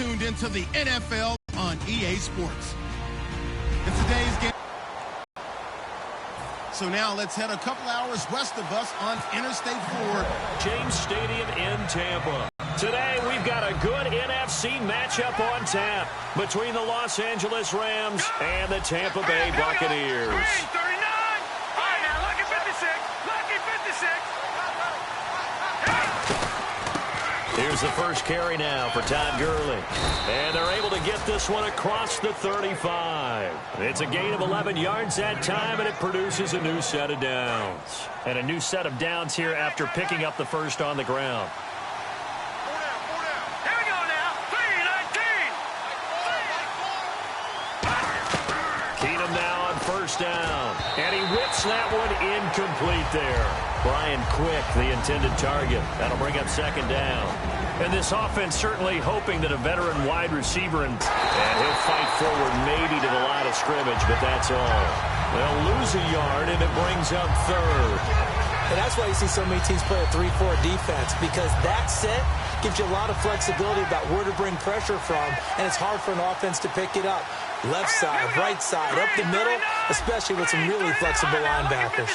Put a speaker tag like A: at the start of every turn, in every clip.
A: tuned into the NFL on EA Sports. In today's game. So now let's head a couple hours west of us on Interstate 4.
B: James Stadium in Tampa. Today we've got a good NFC matchup on tap between the Los Angeles Rams and the Tampa Bay Buccaneers.
C: 39. All right, now lucky 56. Lucky 56.
B: Here's the first carry now for Todd Gurley. And they're able to get this one across the 35. It's a gain of 11 yards that time, and it produces a new set of downs. And a new set of downs here after picking up the first on the ground.
C: Here we go now. 3-19.
B: Keenum now on first down. And he whips that one incomplete there. Brian Quick, the intended target. That'll bring up second down. And this offense certainly hoping that a veteran wide receiver, and he'll fight forward maybe to the line of scrimmage, but that's all. They'll lose a yard, and it brings up third.
D: And that's why you see so many teams play a 3-4 defense, because that set gives you a lot of flexibility about where to bring pressure from, and it's hard for an offense to pick it up. Left side, right side, up the middle, especially with some really flexible linebackers.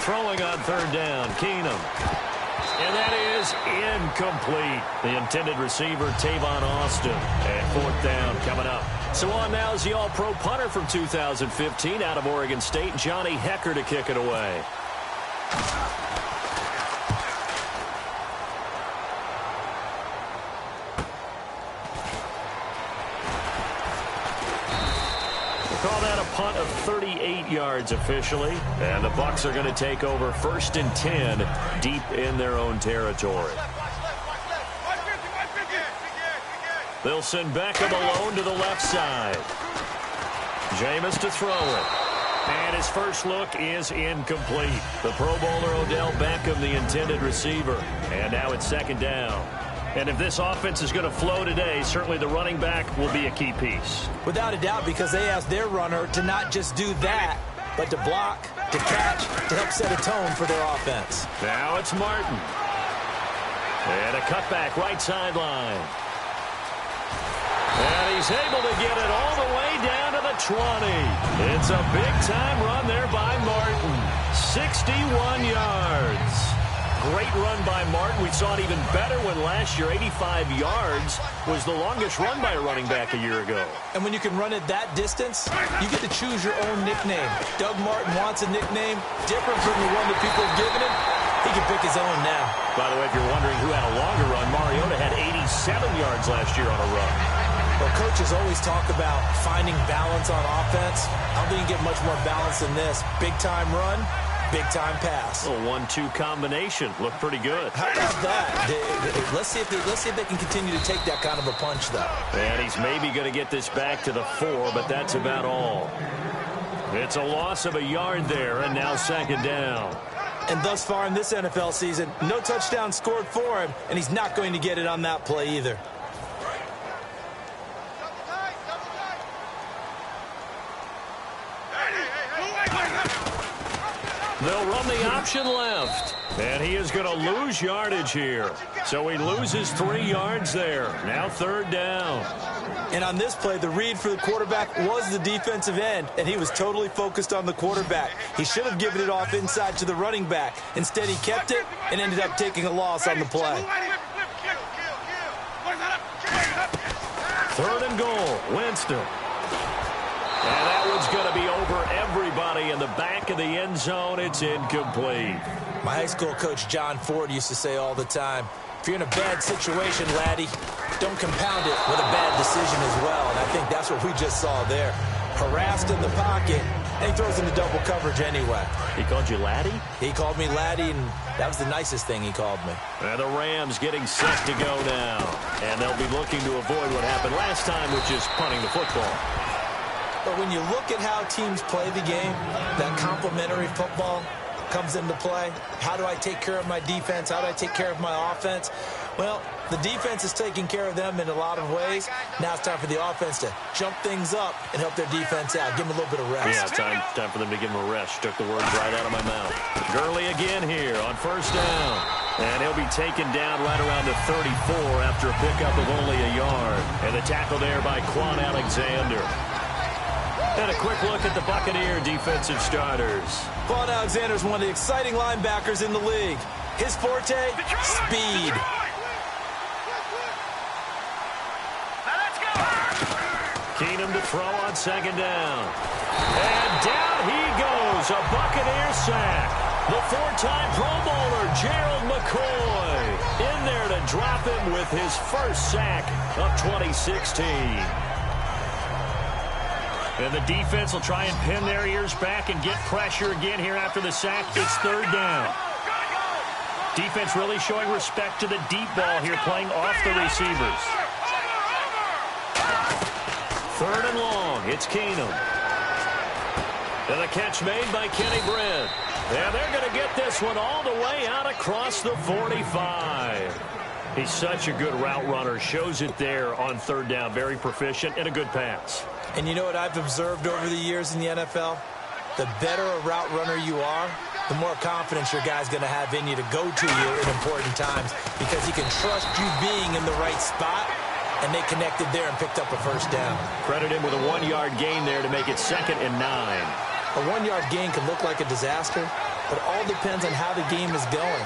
B: Throwing on third down, Keenum. And that is incomplete. The intended receiver, Tavon Austin. And fourth down coming up. So on now is the All-Pro punter from 2015 out of Oregon State, Johnny Hecker, to kick it away. Call that a punt of 38 yards officially. And the Bucs are going to take over 1st and 10 deep in their own territory. They'll send Beckham alone to the left side. Jameis to throw it. And his first look is incomplete. The Pro Bowler Odell Beckham, the intended receiver. And now it's second down. And if this offense is going to flow today, certainly the running back will be a key piece.
D: Without a doubt, because they asked their runner to not just do that, but to block, to catch, to help set a tone for their offense.
B: Now it's Martin. And a cutback right sideline. And he's able to get it all the way down to the 20. It's a big-time run there by Martin. 61 yards. Great run by Martin. We saw it even better when last year 85 yards was the longest run by a running back a year ago.
D: And when you can run it that distance, you get to choose your own nickname. Doug Martin wants a nickname different from the one that people have given him. He can pick his own now. By the way, if you're wondering who had a longer run, Mariota had 87 yards last year on a run. Well, coaches always talk about finding balance on offense. I don't think you get much more balance than this. Big-time run, big-time pass.
B: A 1-2 combination. Looked pretty good.
D: How about that? Let's see if they can continue to take that kind of a punch, though.
B: And he's maybe going to get this back to the 4, but that's about all. It's a loss of a yard there, and now second down.
D: And thus far in this NFL season, no touchdown scored for him, and he's not going to get it on that play either.
B: They'll run the option left. And he is going to lose yardage here. So he loses 3 yards there. Now third down.
D: And on this play, the read for the quarterback was the defensive end, and he was totally focused on the quarterback. He should have given it off inside to the running back. Instead, he kept it and ended up taking a loss on the play.
B: Third and goal, Winston. And that one's going to be over everybody in the back of the end zone. It's incomplete.
D: My high school coach, John Ford, used to say all the time, if you're in a bad situation, laddie, don't compound it with a bad decision as well. And I think that's what we just saw there. Harassed in the pocket, and he throws into double coverage anyway.
B: He called you laddie?
D: He called me laddie, and that was the nicest thing he called me.
B: And the Rams getting set to go now. And they'll be looking to avoid what happened last time, which is punting the football.
D: But when you look at how teams play the game, that complementary football comes into play. How do I take care of my defense? How do I take care of my offense? Well, The defense is taking care of them in a lot of ways. Now it's time for the offense to jump things up and help their defense out. Give them a little bit of rest.
B: Yeah, time for them to give them a rest. Took the words right out of my mouth. Gurley again here on first down. And he'll be taken down right around the 34 after a pickup of only a yard. And the tackle there by Quan Alexander. And a quick look at the Buccaneer defensive starters.
D: Quan Alexander is one of the exciting linebackers in the league. His forte, speed.
B: Keenum to throw on second down. And down he goes. A Buccaneer sack. The four-time Pro Bowler, Gerald McCoy, in there to drop him with his first sack of 2016. And the defense will try and pin their ears back and get pressure again here after the sack. It's third down. Defense really showing respect to the deep ball here, playing off the receivers. Third and long. It's Keenum. And the catch made by Kenny Britt. And they're going to get this one all the way out across the 45. He's such a good route runner. Shows it there on third down. Very proficient and a good pass.
D: And you know what I've observed over the years in the NFL? The better a route runner you are, the more confidence your guy's going to have in you to go to you in important times, because he can trust you being in the right spot, and they connected there and picked up a first down.
B: Credit him with a 1-yard gain there to make it 2nd and 9.
D: A 1-yard gain can look like a disaster, but it all depends on how the game is going.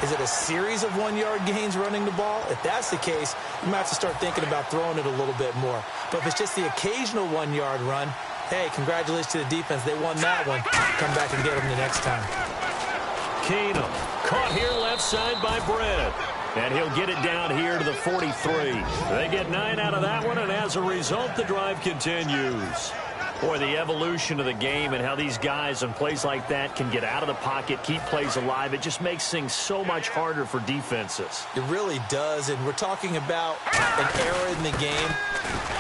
D: Is it a series of 1-yard gains running the ball? If that's the case, you might have to start thinking about throwing it a little bit more. But if it's just the occasional 1-yard run, hey, congratulations to the defense. They won that one. Come back and get them the next time.
B: Keenum caught here left side by Britt. And he'll get it down here to the 43. They get 9 out of that one, and as a result, the drive continues. Boy, the evolution of the game and how these guys on plays like that can get out of the pocket, keep plays alive, it just makes things so much harder for defenses.
D: It really does, and we're talking about an era in the game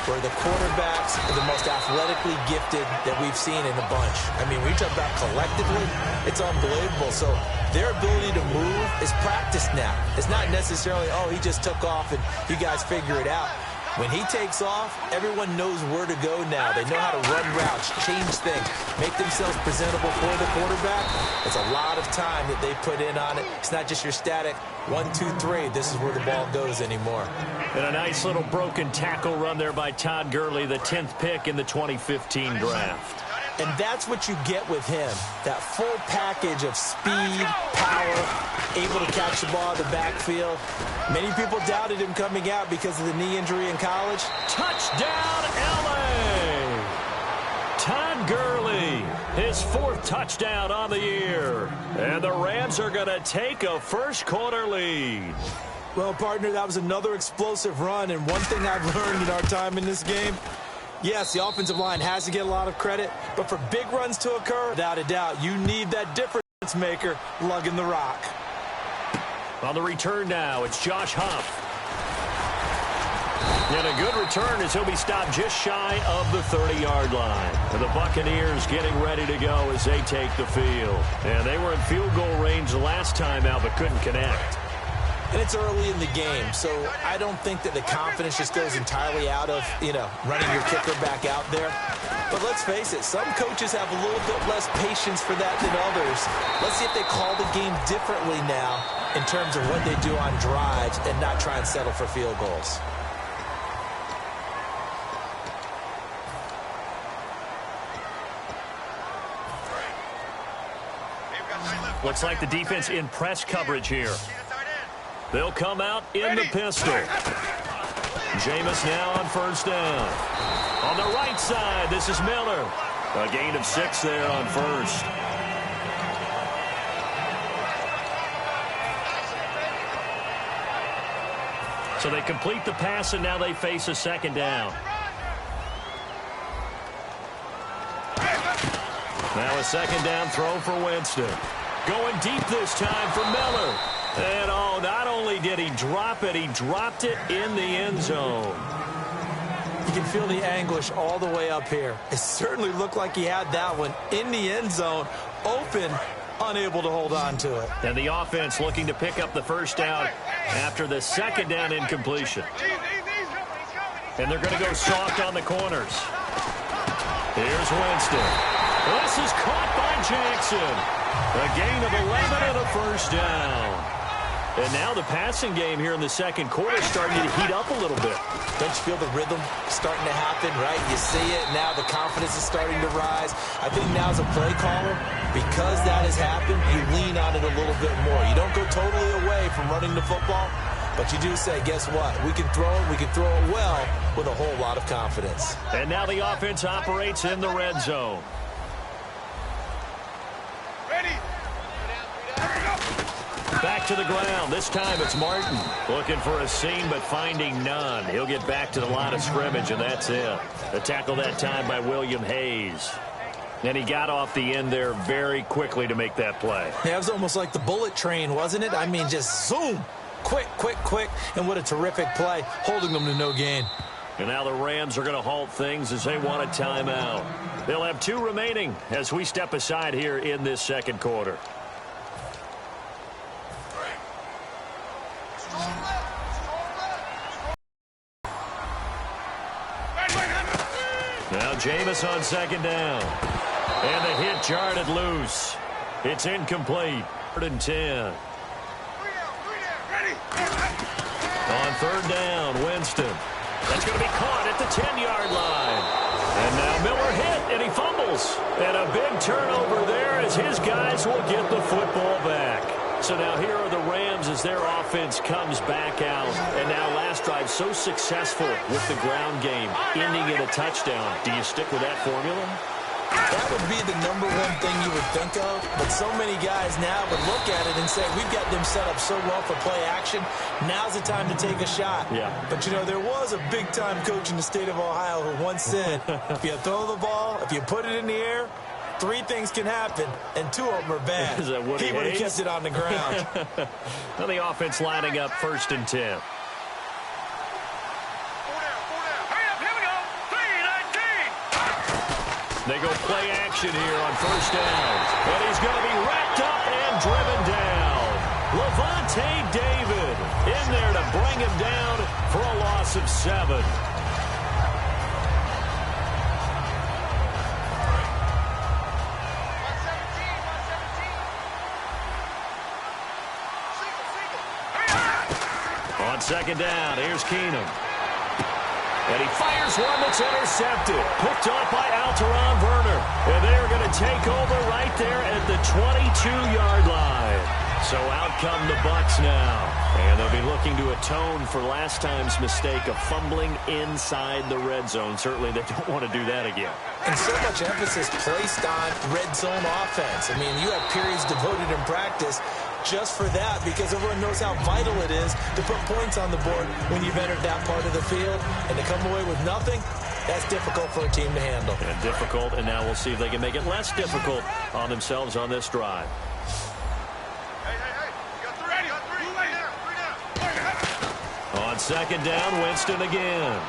D: where the quarterbacks are the most athletically gifted that we've seen in a bunch. I mean, when you talk about collectively, it's unbelievable. So their ability to move is practiced now. It's not necessarily, oh, he just took off and you guys figure it out. When he takes off, everyone knows where to go now. They know how to run routes, change things, make themselves presentable for the quarterback. It's a lot of time that they put in on it. It's not just your static 1, 2, 3. This is where the ball goes anymore.
B: And a nice little broken tackle run there by Todd Gurley, the 10th pick in the 2015 draft.
D: And that's what you get with him, that full package of speed, power, able to catch the ball in the backfield. Many people doubted him coming out because of the knee injury in college.
B: Touchdown, L.A. Todd Gurley, his 4th touchdown on the year. And the Rams are going to take a first-quarter lead.
D: Well, partner, that was another explosive run. And one thing I've learned in our time in this game, yes, the offensive line has to get a lot of credit, but for big runs to occur, without a doubt, you need that difference maker lugging the rock.
B: On the return now, it's Josh Huff. And a good return as he'll be stopped just shy of the 30-yard line. And the Buccaneers getting ready to go as they take the field. And they were in field goal range the last time out but couldn't connect.
D: And it's early in the game, so I don't think that the confidence just goes entirely out of, running your kicker back out there. But let's face it, some coaches have a little bit less patience for that than others. Let's see if they call the game differently now in terms of what they do on drives and not try and settle for field goals.
B: Looks like the defense in press coverage here. They'll come out in the pistol. Jameis now on first down. On the right side, this is Miller. A gain of 6 there on first. So they complete the pass, and now they face a second down. Now a second down throw for Winston. Going deep this time for Miller. And, not only did he drop it, he dropped it in the end zone.
D: You can feel the anguish all the way up here. It certainly looked like he had that one in the end zone, open, unable to hold on to it.
B: And the offense looking to pick up the first down after the second down incompletion. And they're going to go soft on the corners. Here's Winston. This is caught by Jackson. A gain of 11 and a first down. And now the passing game here in the second quarter is starting to heat up a little bit.
D: Don't you feel the rhythm starting to happen, right? You see it. Now the confidence is starting to rise. I think now as a play caller, because that has happened, you lean on it a little bit more. You don't go totally away from running the football, but you do say, guess what? We can throw it. We can throw it well with a whole lot of confidence.
B: And now the offense operates in the red zone. Back to the ground. This time it's Martin. Looking for a seam, but finding none. He'll get back to the line of scrimmage, and that's it. A tackle that time by William Hayes. And he got off the end there very quickly to make that play.
D: Yeah, it was almost like the bullet train, wasn't it? I mean, just zoom. Quick, quick, quick. And what a terrific play, holding them to no gain.
B: And now the Rams are going to halt things as they want a timeout. They'll have 2 remaining as we step aside here in this second quarter. Now Jameis on second down. And the hit jarred it loose. It's incomplete. 3rd and 10. On 3rd down, Winston. That's going to be caught at the 10-yard line. And now Miller hit, and he fumbles. And a big turnover there as his guys will get the football back. So now here are the Rams as their offense comes back out. And now last drive so successful with the ground game, ending in a touchdown. Do you stick with that formula?
D: That would be the #1 thing you would think of, but so many guys now would look at it and say, we've got them set up so well for play action, now's the time to take a shot.
B: Yeah.
D: But, you know, there was a big-time coach in the state of Ohio who once said, if you throw the ball, if you put it in the air, 3 things can happen, and 2 of them are bad.
B: Is that Woody
D: He would have
B: Hayes?
D: kept it on the ground.
B: Now the offense lining up 1st and 10. They go play action here on 1st down. And he's going to be wrapped up and driven down. Levante David in there to bring him down for a loss of 7. On 2nd down, here's Keenum. And he fires one that's intercepted. Picked off by Alteron Werner. And they're going to take over right there at the 22-yard line. So out come the Bucs now. And they'll be looking to atone for last time's mistake of fumbling inside the red zone. Certainly they don't want to do that again.
D: And so much emphasis placed on red zone offense. I mean, you have periods devoted in practice just for that, because everyone knows how vital it is to put points on the board when you've entered that part of the field. And to come away with nothing, that's difficult for a team to handle.
B: And difficult, and now we'll see if they can make it less difficult on themselves on this drive. On 2nd down, Winston again.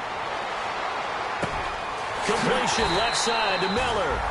B: Completion left side to Miller.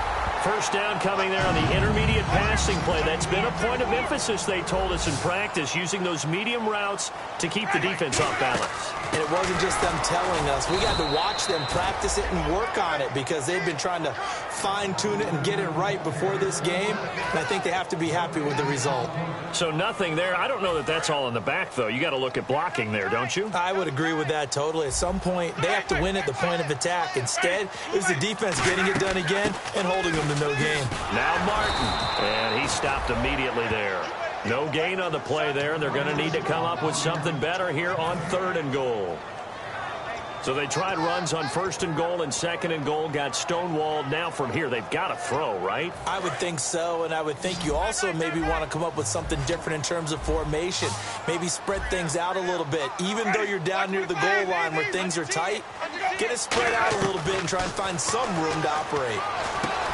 B: 1st down coming there on the intermediate passing play. That's been a point of emphasis, they told us in practice, using those medium routes to keep the defense off balance.
D: And it wasn't just them telling us. We got to watch them practice it and work on it, because they've been trying to fine-tune it and get it right before this game. And I think they have to be happy with the result.
B: So nothing there. I don't know that that's all in the back, though. You got to look at blocking there, don't you?
D: I would agree with that totally. At some point, they have to win at the point of attack. Instead, it was the defense getting it done again and holding them to no gain.
B: Now Martin. And he stopped immediately there. No gain on the play there, and they're going to need to come up with something better here on 3rd and goal. So they tried runs on 1st and goal and 2nd and goal, got stonewalled. Now from here, they've got to throw, right?
D: I would think so, and I would think you also maybe want to come up with something different in terms of formation. Maybe spread things out a little bit. Even though you're down near the goal line where things are tight, get it spread out a little bit and try and find some room to operate.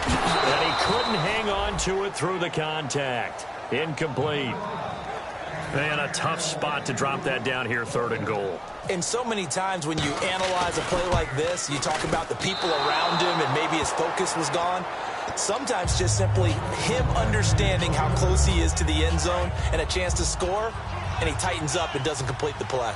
B: And he couldn't hang on to it through the contact. Incomplete. Man, a tough spot to drop that down here, 3rd and goal.
D: And so many times when you analyze a play like this, you talk about the people around him and maybe his focus was gone. Sometimes just simply him understanding how close he is to the end zone and a chance to score, and he tightens up and doesn't complete the play.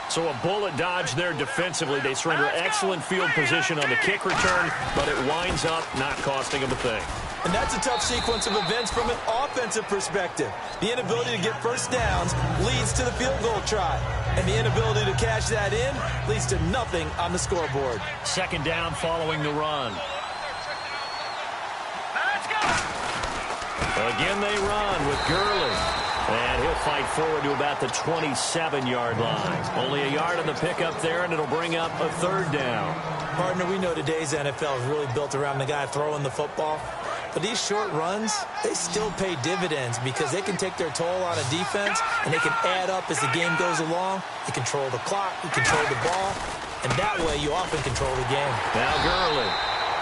B: So a bullet dodge there defensively. They surrender excellent field position on the kick return, but it winds up not costing them a thing.
D: And that's a tough sequence of events from an offensive perspective. The inability to get first downs leads to the field goal try. And the inability to cash that in leads to nothing on the scoreboard.
B: Second down following the run. Again they run with Gurley. And he'll fight forward to about the 27-yard line. Only a yard on the pickup there, and it'll bring up a third down.
D: Partner, we know today's NFL is really built around the guy throwing the football. But these short runs, they still pay dividends because they can take their toll on a defense, and they can add up as the game goes along. You control the clock, you control the ball, and that way you often control the game.
B: Now Gurley,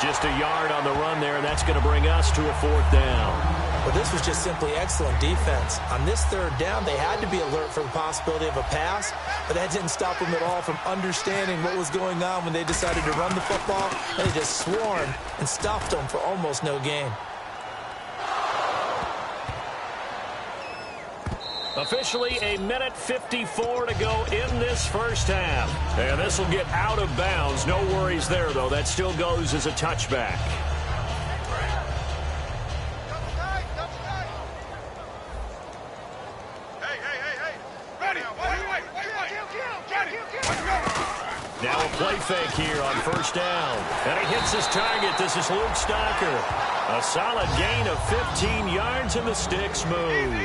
B: just a yard on the run there, and that's going to bring us to a fourth down.
D: Well, this was just simply excellent defense. On this third down, they had to be alert for the possibility of a pass, but that didn't stop them at all from understanding what was going on when they decided to run the football, and they just swarmed and stopped them for almost no gain.
B: Officially a minute 54 to go in this first half. And this will get out of bounds. No worries there, though. That still goes as a touchback. Now a play fake here on first down. And he hits his target. This is Luke Stocker. A solid gain of 15 yards, and the sticks move.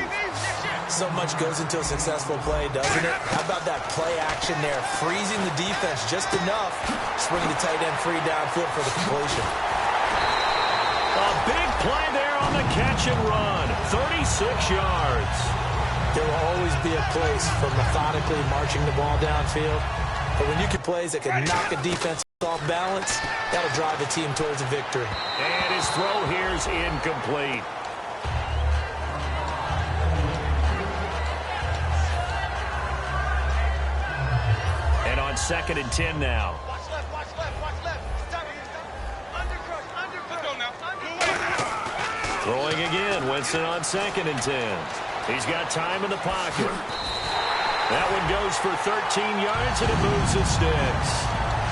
D: So much goes into a successful play, doesn't it? How about that play action there? Freezing the defense just enough. Swinging the tight end free downfield for the completion.
B: A big play there on the catch and run. 36 yards.
D: There will always be a place for methodically marching the ball downfield. But when you can plays that can knock a defense off balance, that'll drive the team towards a victory.
B: And his throw here's incomplete. And on 2nd and 10 now.
C: Watch left, watch left, watch left. Undercrush, undercrush. Let's go now.
B: Throwing again, Winston on 2nd and 10. He's got time in the pocket. That one goes for 13 yards, and it moves the sticks.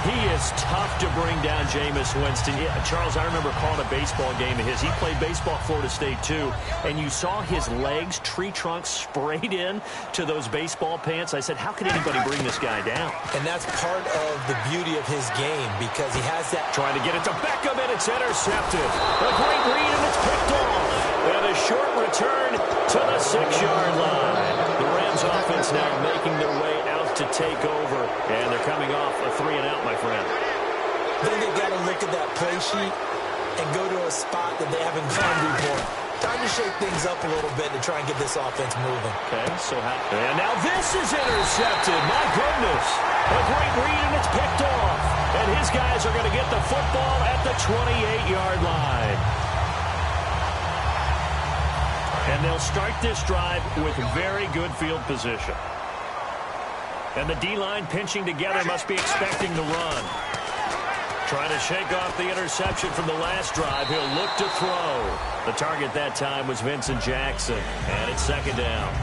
B: He is tough to bring down Jameis Winston. Yeah, Charles, I remember calling a baseball game of his. He played baseball at Florida State, too, and you saw his legs, tree trunks sprayed in to those baseball pants. I said, how could anybody bring this guy down?
D: And that's part of the beauty of his game because he has that.
B: Trying to get it to Beckham, and it's intercepted. A great read, and it's picked off. And a short return to the 6-yard line. The Rams offense now making their way out to take over, and they're coming off a 3-and-out, my friend.
D: Then they've got to look at that play sheet and go to a spot that they haven't gone before. Time to shake things up a little bit to try and get this offense moving.
B: Okay, so how... And now this is intercepted. My goodness. A great read, and it's picked off. And his guys are going to get the football at the 28-yard line. And they'll start this drive with very good field position. And the D-line pinching together must be expecting the run. Trying to shake off the interception from the last drive. He'll look to throw. The target that time was Vincent Jackson. And it's 2nd down.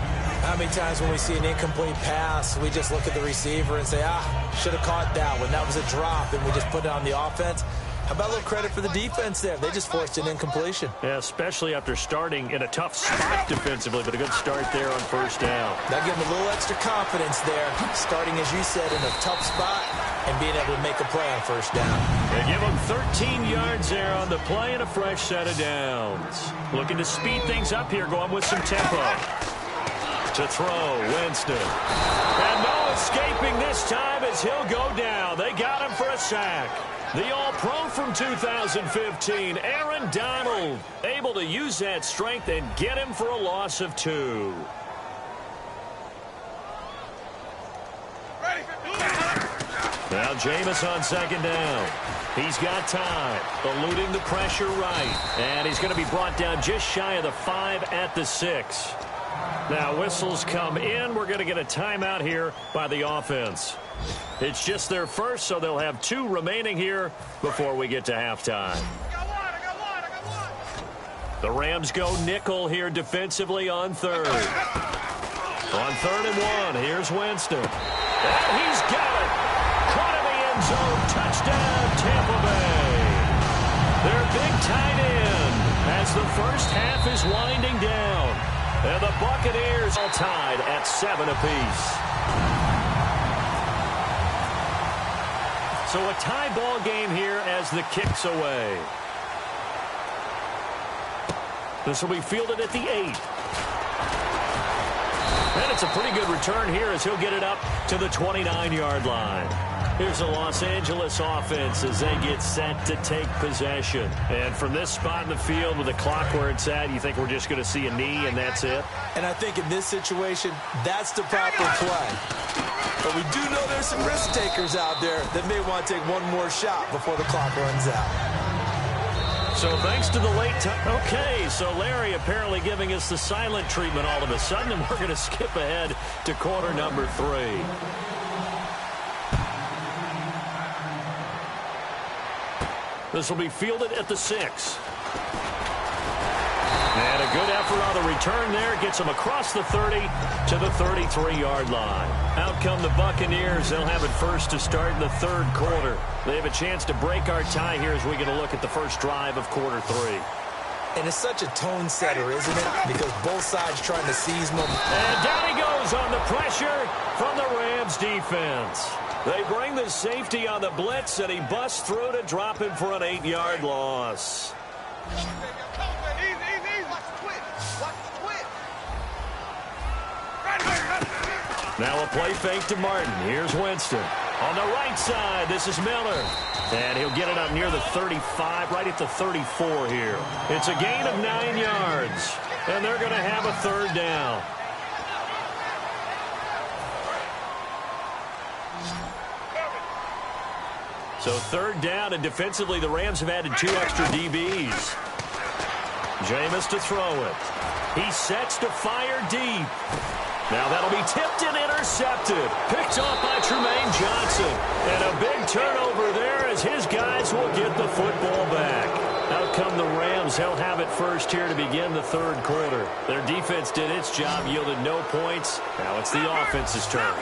D: How many times when we see an incomplete pass, we just look at the receiver and say, should have caught that one. That was a drop, and we just put it on the offense. How about a little credit for the defense there? They just forced an incompletion.
B: Yeah, especially after starting in a tough spot defensively, but a good start there on first down.
D: That gave them a little extra confidence there, starting, as you said, in a tough spot and being able to make a play on first down.
B: They give them 13 yards there on the play and a fresh set of downs. Looking to speed things up here, going with some tempo. To throw, Winston. And no escaping this time as he'll go down. They got him for a sack. The All-Pro from 2015, Aaron Donald, able to use that strength and get him for a loss of 2. Now Jameis on 2nd down. He's got time, eluding the pressure right. And he's going to be brought down just shy of the 5 at the 6. Now whistles come in. We're going to get a timeout here by the offense. It's just their first, so they'll have 2 remaining here before we get to halftime.
C: I got one.
B: The Rams go nickel here defensively on third. On 3rd and 1, here's Winston. And he's got it. Caught in the end zone. Touchdown, Tampa Bay. Their big tight end as the first half is winding down. And the Buccaneers all tied at 7 apiece. So a tie ball game here as the kick's away. This will be fielded at the 8. And it's a pretty good return here as he'll get it up to the 29-yard line. Here's the Los Angeles offense as they get set to take possession. And from this spot in the field with the clock where it's at, you think we're just going to see a knee and that's it?
D: And I think in this situation, that's the proper play. But we do know there's some risk takers out there that may want to take one more shot before the clock runs out.
B: So thanks to the late time. Okay, so Larry apparently giving us the silent treatment all of a sudden, and we're going to skip ahead to quarter number 3. This will be fielded at the 6. And a good effort on the return there. Gets them across the 30 to the 33-yard line. Out come the Buccaneers. They'll have it first to start in the 3rd quarter. They have a chance to break our tie here as we get a look at the first drive of quarter 3.
D: And it's such a tone setter, isn't it? Because both sides trying to seize momentum.
B: And down he goes on the pressure from the Rams defense. They bring the safety on the blitz, and he busts through to drop him for an 8-yard loss. Now a play fake to Martin. Here's Winston. On the right side, this is Miller. And he'll get it up near the 35, right at the 34 here. It's a gain of 9 yards. And they're going to have a 3rd down. So 3rd down, and defensively the Rams have added 2 extra DBs. Jameis to throw it. He sets to fire deep. Now that'll be tipped and intercepted. Picked off by Tremaine Johnson. And a big turnover there as his guys will get the football back. Out come the Rams. They'll have it first here to begin the 3rd quarter. Their defense did its job, yielded no points. Now it's the offense's turn.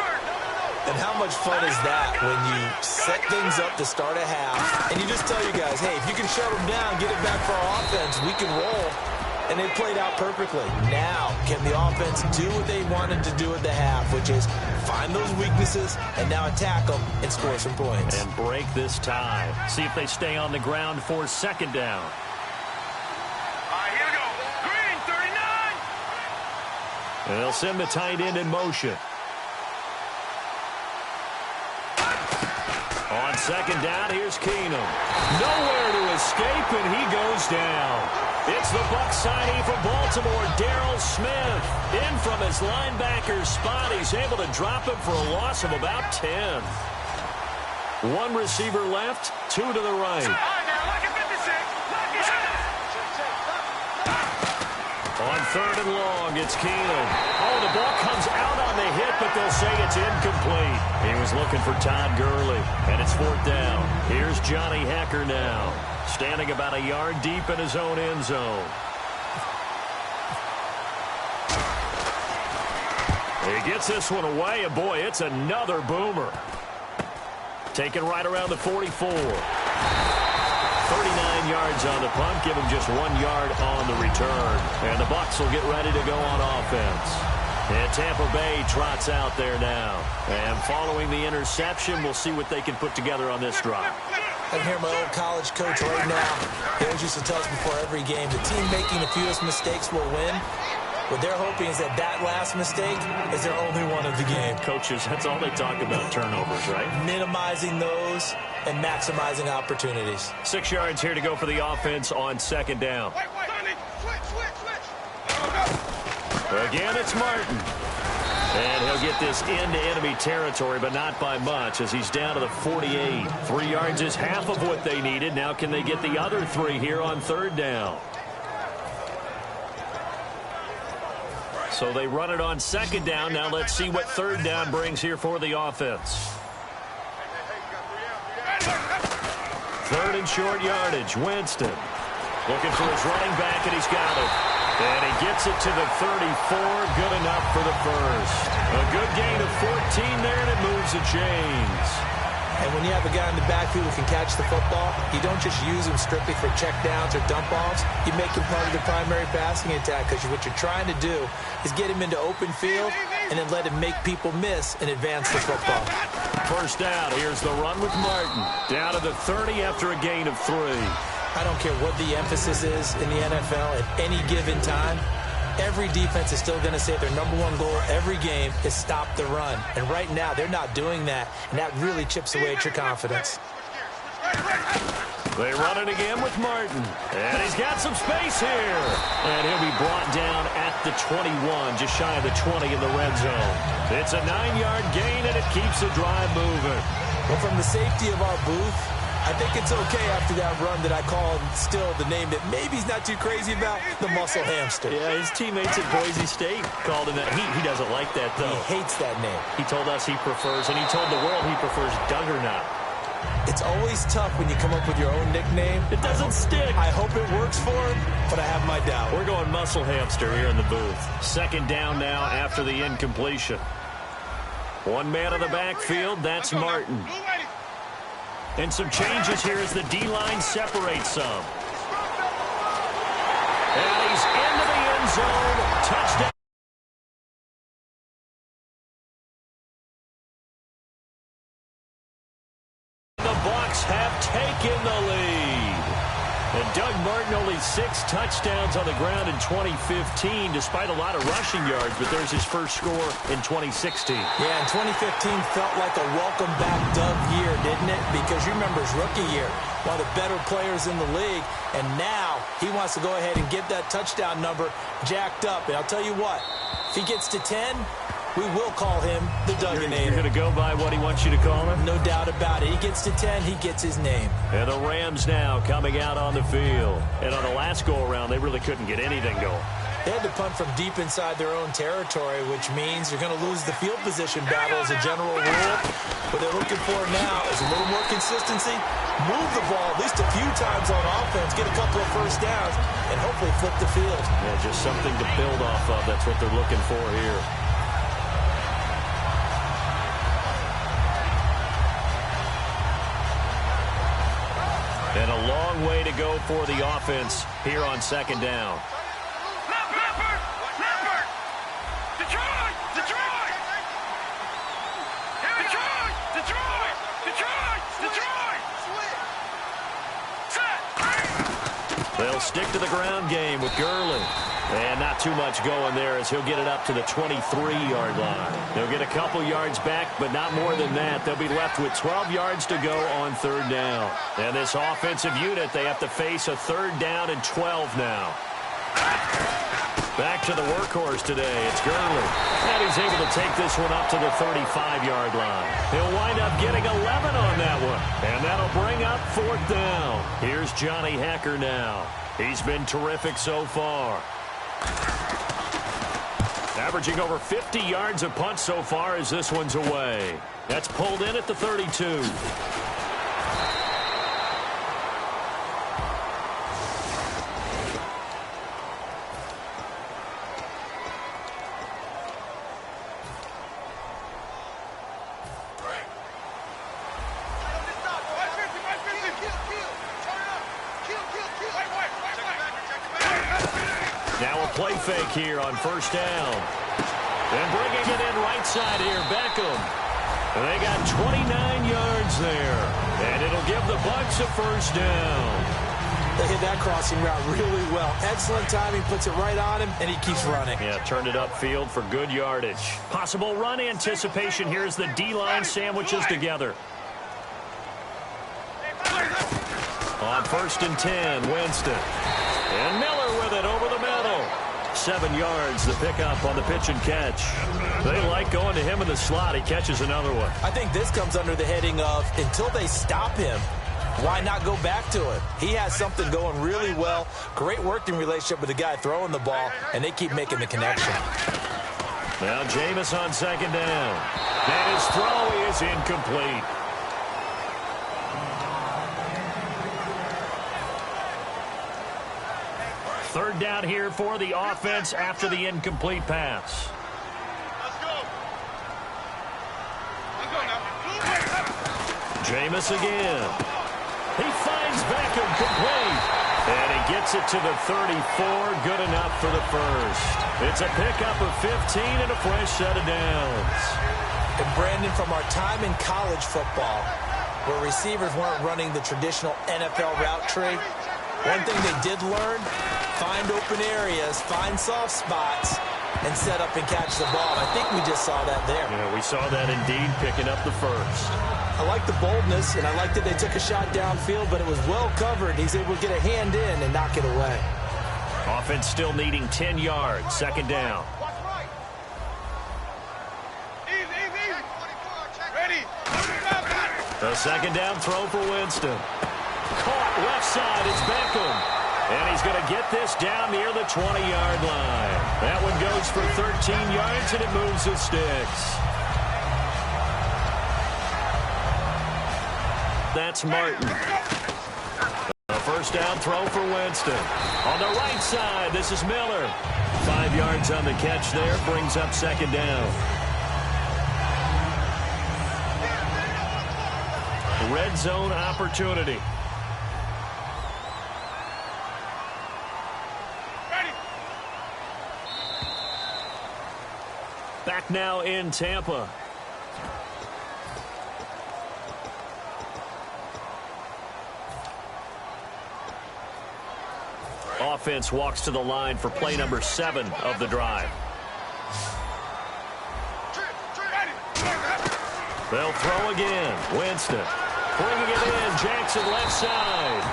D: And how much fun is that when you set things up to start a half and you just tell you guys, hey, if you can shut them down, get it back for our offense, we can roll. And they played out perfectly. Now, can the offense do what they wanted to do at the half, which is find those weaknesses and now attack them and score some points.
B: And break this tie. See if they stay on the ground for 2nd down.
C: All right, here we go. Green, 39.
B: And they'll send the tight end in motion. On 2nd down, here's Keenum. Nowhere to escape, and he goes down. It's the Bucs signing for Baltimore, Darrell Smith. In from his linebacker's spot, he's able to drop him for a loss of about 10. 1 receiver left, 2 to the right.
C: All right, now, look at 56.
B: On 3rd and long, it's Keenum. Oh, the ball comes out on the hit, but they'll say it's incomplete. He was looking for Todd Gurley, and it's 4th down. Here's Johnny Hecker now, standing about a yard deep in his own end zone. He gets this one away, and boy, it's another boomer. Taken right around the 44. 39 yards on the punt, give him just 1 yard on the return. And the Bucs will get ready to go on offense. And Tampa Bay trots out there now. And following the interception, we'll see what they can put together on this drive.
D: I can hear my old college coach right now. He always used to tell us before every game, the team making the fewest mistakes will win. What they're hoping is that last mistake is their only one of the game.
B: Coaches, that's all they talk about, turnovers, right?
D: Minimizing those and maximizing opportunities.
B: 6 yards here to go for the offense on 2nd down.
C: Wait, switch.
B: Again, it's Martin. And he'll get this into enemy territory, but not by much as he's down to the 48. 3 yards is half of what they needed. Now can they get the other 3 here on 3rd down? So they run it on 2nd down. Now let's see what 3rd down brings here for the offense. 3rd and short yardage. Winston. Looking for his running back, and he's got it. And he gets it to the 34. Good enough for the first. A good gain of 14 there, and it moves the chains.
D: And when you have a guy in the backfield who can catch the football, you don't just use him strictly for checkdowns or dump-offs. You make him part of the primary passing attack, because what you're trying to do is get him into open field and then let him make people miss and advance the football.
B: First down. Here's the run with Martin. Down to the 30 after a gain of 3.
D: I don't care what the emphasis is in the NFL at any given time. Every defense is still going to say their number one goal every game is stop the run. And right now, they're not doing that, and that really chips away at your confidence.
B: They run it again with Martin. And he's got some space here. And he'll be brought down at the 21, just shy of the 20 in the red zone. It's a 9-yard gain, and it keeps the drive moving.
D: Well, from the safety of our booth, I think it's okay after that run that I called still the name that maybe he's not too crazy about, the muscle hamster.
B: Yeah, his teammates at Boise State called him that. He doesn't like that, though.
D: He hates that name.
B: He told us he prefers, and he told the world he prefers Juggernaut.
D: It's always tough when you come up with your own nickname.
B: It doesn't stick.
D: I hope it works for him, but I have my doubt.
B: We're going muscle hamster here in the booth. Second down now after the incompletion. One man in the backfield, that's Martin. And some changes here as the D-line separates some. And he's into the end zone. Touchdown. The Bucs have taken the lead. And Doug Martin only 6 touchdowns on the ground in 2015, despite a lot of rushing yards, but there's his first score in 2016.
D: Yeah, and 2015 felt like a welcome back Doug year, didn't it? Because you remember his rookie year, one of the better players in the league, and now he wants to go ahead and get that touchdown number jacked up. And I'll tell you what, if he gets to 10, we will call him the Dugginator.
B: You're going to go by what he wants you to call him?
D: No doubt about it. He gets to 10, he gets his name.
B: And the Rams now coming out on the field. And on the last go-around, they really couldn't get anything going.
D: They had to punt from deep inside their own territory, which means you're going to lose the field position battle as a general rule. What they're looking for now is a little more consistency, move the ball at least a few times on offense, get a couple of first downs, and hopefully flip the field.
B: Yeah, just something to build off of. That's what they're looking for here. And a long way to go for the offense here on second down. They'll stick to the ground game with Gurley. And not too much going there as he'll get it up to the 23-yard line. They'll get a couple yards back, but not more than that. They'll be left with 12 yards to go on third down. And this offensive unit, they have to face a third down and 12 now. Back to the workhorse today. It's Gurley. And he's able to take this one up to the 35-yard line. He'll wind up getting 11 on that one. And that'll bring up fourth down. Here's Johnny Hekker now. He's been terrific so far. Averaging over 50 yards a punt so far as this one's away. That's pulled in at the 32. Now a play fake here on first down. And bringing it in right side here, Beckham. They got 29 yards there. And it'll give the Bucs a first down.
D: They hit that crossing route really well. Excellent timing, puts it right on him, and he keeps running.
B: Yeah, turned it upfield for good yardage. Possible run anticipation here as the D-line sandwiches together. On first and 10, Winston. And Miller with it over the middle. 7 yards, the pickup on the pitch and catch. They like going to him in the slot. He catches another one.
D: I think this comes under the heading of until they stop him, why not go back to him? He has something going really well. Great working relationship with the guy throwing the ball, and they keep making the connection.
B: Now Jameis on second down. And his throw is incomplete. Third down here for the offense after the incomplete pass.
C: Let's go. Let's go now.
B: Jameis again. He finds Beckham complete. And he gets it to the 34. Good enough for the first. It's a pickup of 15 and a fresh set of downs.
D: And Brandon, from our time in college football, where receivers weren't running the traditional NFL route tree, one thing they did learn, find open areas, find soft spots, and set up and catch the ball. I think we just saw that there.
B: Yeah, we saw that indeed, picking up the first.
D: I like the boldness, and I like that they took a shot downfield, but it was well covered. He's able to get a hand in and knock it away.
B: Offense still needing 10 yards. Second down.
C: Watch right. Easy. Ready.
B: The second down throw for Winston. Caught left side. It's Beckham. And he's going to get this down near the 20-yard line. That one goes for 13 yards, and it moves the sticks. That's Martin. A first down throw for Winston. On the right side, this is Miller. 5 yards on the catch there, brings up second down. Red zone opportunity. Back now in Tampa. Offense walks to the line for play number 7 of the drive. They'll throw again. Winston bringing it in. Jackson left side.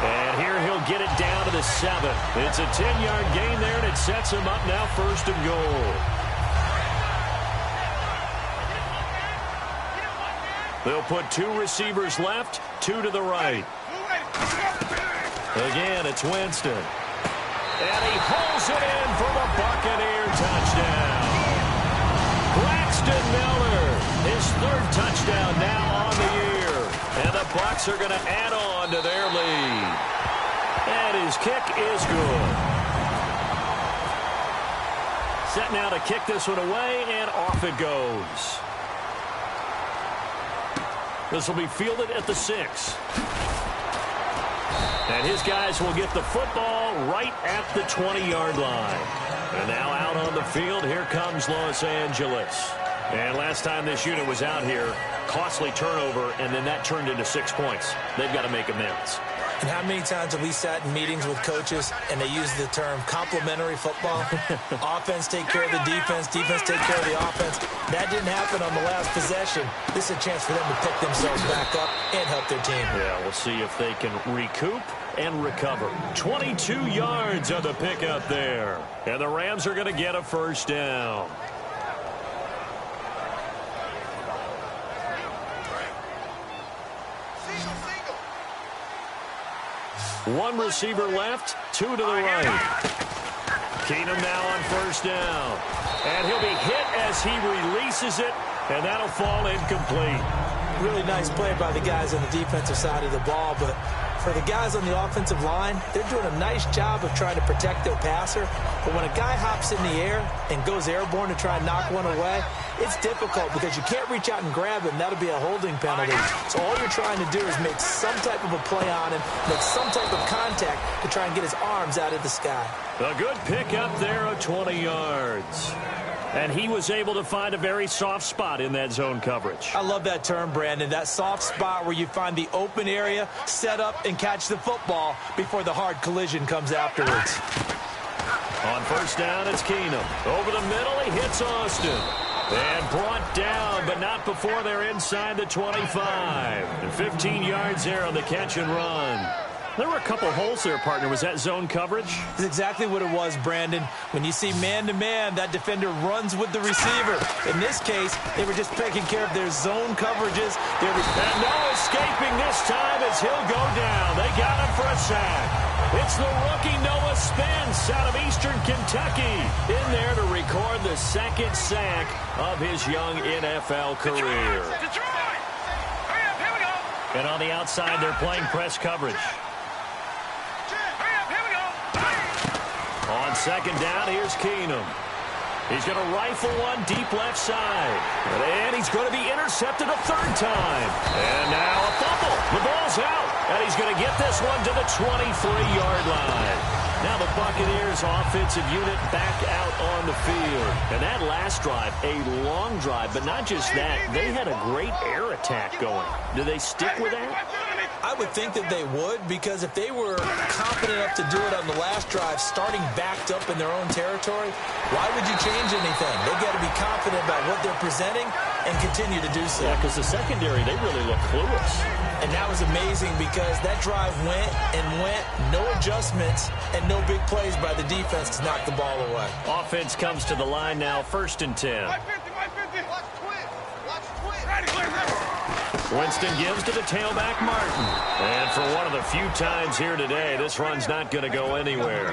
B: And here he'll get it down to the 7. It's a 10-yard gain there, and it sets him up now first and goal. They'll put 2 receivers left, 2 to the right. Again, it's Winston. And he pulls it in for the Buccaneer touchdown. Braxton Miller, his 3rd touchdown now on the year. And the Bucs are going to add on to their lead. And his kick is good. Set now to kick this one away, and off it goes. This will be fielded at the 6. And his guys will get the football right at the 20-yard line. And now out on the field, here comes Los Angeles. And last time this unit was out here, costly turnover, and then that turned into 6 points. They've got to make amends.
D: And how many times have we sat in meetings with coaches and they use the term complementary football? Offense take care of the defense, defense take care of the offense. That didn't happen on the last possession. This is a chance for them to pick themselves back up and help their team.
B: Yeah, we'll see if they can recoup and recover. 22 yards on the pickup there. And the Rams are going to get a first down. One receiver left, 2 to the right. Keenum now on first down. And he'll be hit as he releases it, and that'll fall incomplete.
D: Really nice play by the guys on the defensive side of the ball, but for the guys on the offensive line, they're doing a nice job of trying to protect their passer. But when a guy hops in the air and goes airborne to try and knock one away, it's difficult because you can't reach out and grab him. That'll be a holding penalty. So all you're trying to do is make some type of a play on him, make some type of contact to try and get his arms out of the sky.
B: A good pickup there of 20 yards. And he was able to find a very soft spot in that zone coverage.
D: I love that term, Brandon. That soft spot where you find the open area, set up, and catch the football before the hard collision comes afterwards.
B: On first down, it's Keenum. Over the middle, he hits Austin. And brought down, but not before they're inside the 25. And 15 yards there on the catch and run. There were a couple holes there, partner. Was that zone coverage?
D: That's exactly what it was, Brandon. When you see man-to-man, that defender runs with the receiver. In this case, they were just taking care of their zone coverages.
B: And no escaping this time as he'll go down. They got him for a sack. It's the rookie Noah Spence out of Eastern Kentucky in there to record the 2nd sack of his young NFL career.
C: Detroit! Hurry up, here we go!
B: And on the outside, they're playing press coverage. On second down, here's Keenum. He's going to rifle one deep left side. And he's going to be intercepted a third time. And now a fumble. The ball's out. And he's going to get this one to the 23-yard line. Now the Buccaneers offensive unit back out on the field. And that last drive, a long drive, but not just that. They had a great air attack going. Do they stick with that?
D: I would think that they would, because if they were confident enough to do it on the last drive, starting backed up in their own territory, why would you change anything? They've got to be confident about what they're presenting and continue to do so.
B: Yeah, because the secondary, they really look clueless.
D: And that was amazing because that drive went and went, no adjustments, and no big plays by the defense to knock the ball away.
B: Offense comes to the line now, 1st and 10.
C: Watch twit.
B: Winston gives to the tailback, Martin. And for one of the few times here today, this run's not going to go anywhere.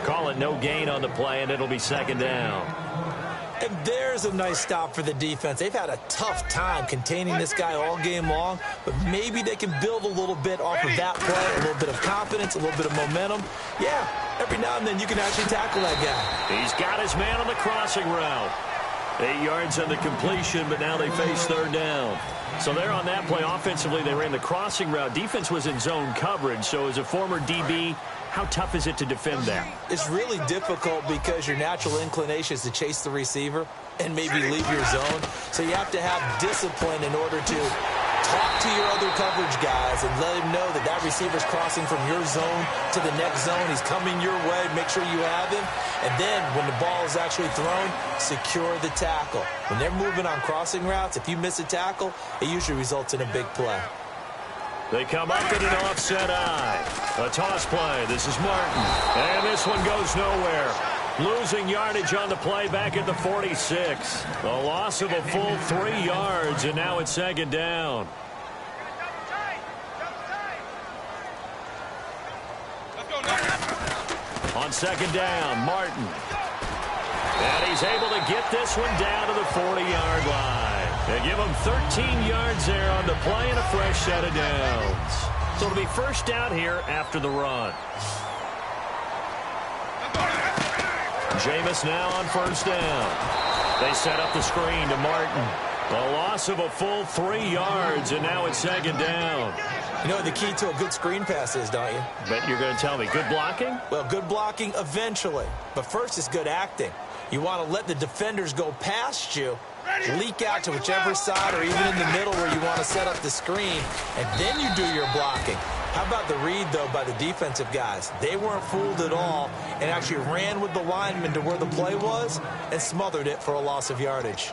B: Call it no gain on the play, and it'll be 2nd down.
D: And there's a nice stop for the defense. They've had a tough time containing this guy all game long, but maybe they can build a little bit off of that play, a little bit of confidence, a little bit of momentum. Yeah, every now and then you can actually tackle that guy.
B: He's got his man on the crossing route. 8 yards on the completion, but now they face 3rd down. So they're on that play. Offensively, they ran the crossing route. Defense was in zone coverage, so as a former DB, how tough is it to defend that?
D: It's really difficult because your natural inclination is to chase the receiver and maybe leave your zone. So you have to have discipline in order to talk to your other coverage guys and let him know that that receiver's crossing from your zone to the next zone. He's coming your way. Make sure you have him. And then when the ball is actually thrown, secure the tackle. When they're moving on crossing routes, if you miss a tackle, it usually results in a big play.
B: They come up in an offset eye. A toss play. This is Martin. And this one goes nowhere. Losing yardage on the play back at the 46. A loss of a full 3 yards, and now it's 2nd down. On 2nd down, Martin. And he's able to get this one down to the 40-yard line. They give him 13 yards there on the play and a fresh set of downs. So it'll be 1st down here after the run. Jameis now on 1st down. They set up the screen to Martin. A loss of a full 3 yards, and now it's 2nd down.
D: You know what the key to a good screen pass is, don't you?
B: Bet you're going to tell me. Good blocking?
D: Well, good blocking eventually. But first is good acting. You want to let the defenders go past you, leak out to whichever side or even in the middle where you want to set up the screen, and then you do your blocking. How about the read, though, by the defensive guys? They weren't fooled at all and actually ran with the lineman to where the play was and smothered it for a loss of yardage.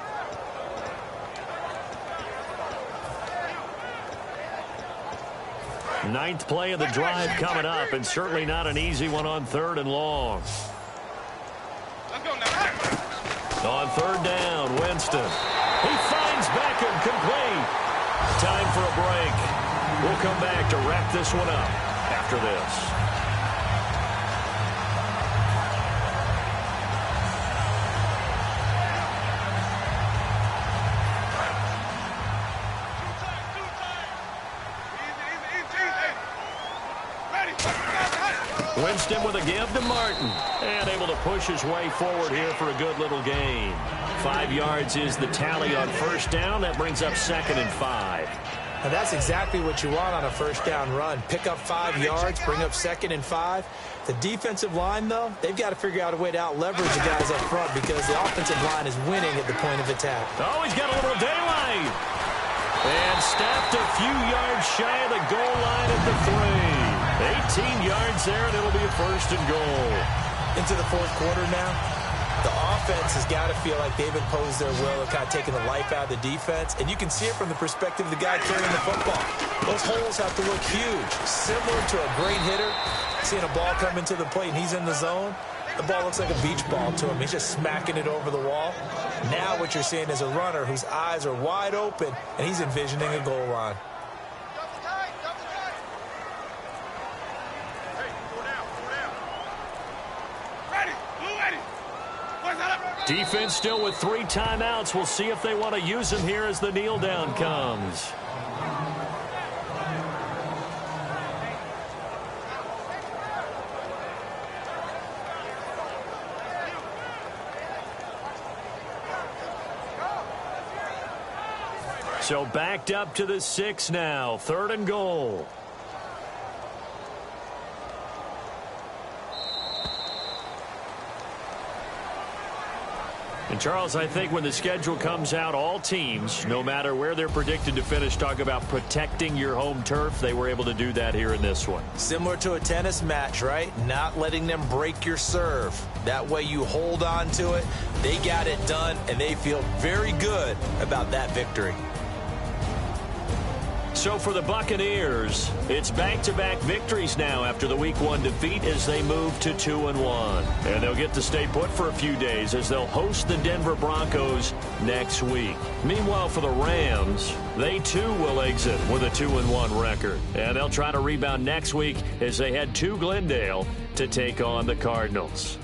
B: Ninth play of the drive coming up, and certainly not an easy one on 3rd and long. On 3rd down, Winston. He finds Beckham complete. Time for a break. We'll come back to wrap this one up after this. Winston with a give to Martin. And able to push his way forward here for a good little gain. 5 yards is the tally on 1st down. That brings up 2nd and 5.
D: And that's exactly what you want on a 1st down run. Pick up 5 yards, bring up 2nd and 5. The defensive line, though, they've got to figure out a way to out-leverage the guys up front because the offensive line is winning at the point of attack.
B: Oh, he's got a little daylight. And snapped a few yards shy of the goal line at the 3. 18 yards there, and it'll be a 1st and goal.
D: Into the 4th quarter now. The offense has got to feel like they've imposed their will and kind of taken the life out of the defense. And you can see it from the perspective of the guy carrying the football. Those holes have to look huge. Similar to a great hitter, seeing a ball come into the plate and he's in the zone. The ball looks like a beach ball to him. He's just smacking it over the wall. Now what you're seeing is a runner whose eyes are wide open, and he's envisioning a goal line.
B: Defense still with 3 timeouts. We'll see if they want to use them here as the kneel down comes. So backed up to the 6 now. 3rd and goal. And, Charles, I think when the schedule comes out, all teams, no matter where they're predicted to finish, talk about protecting your home turf. They were able to do that here in this one.
D: Similar to a tennis match, right? Not letting them break your serve. That way you hold on to it. They got it done, and they feel very good about that victory.
B: So for the Buccaneers, it's back-to-back victories now after the Week 1 defeat as they move to 2-1. And they'll get to stay put for a few days as they'll host the Denver Broncos next week. Meanwhile, for the Rams, they too will exit with a 2-1 record. And they'll try to rebound next week as they head to Glendale to take on the Cardinals.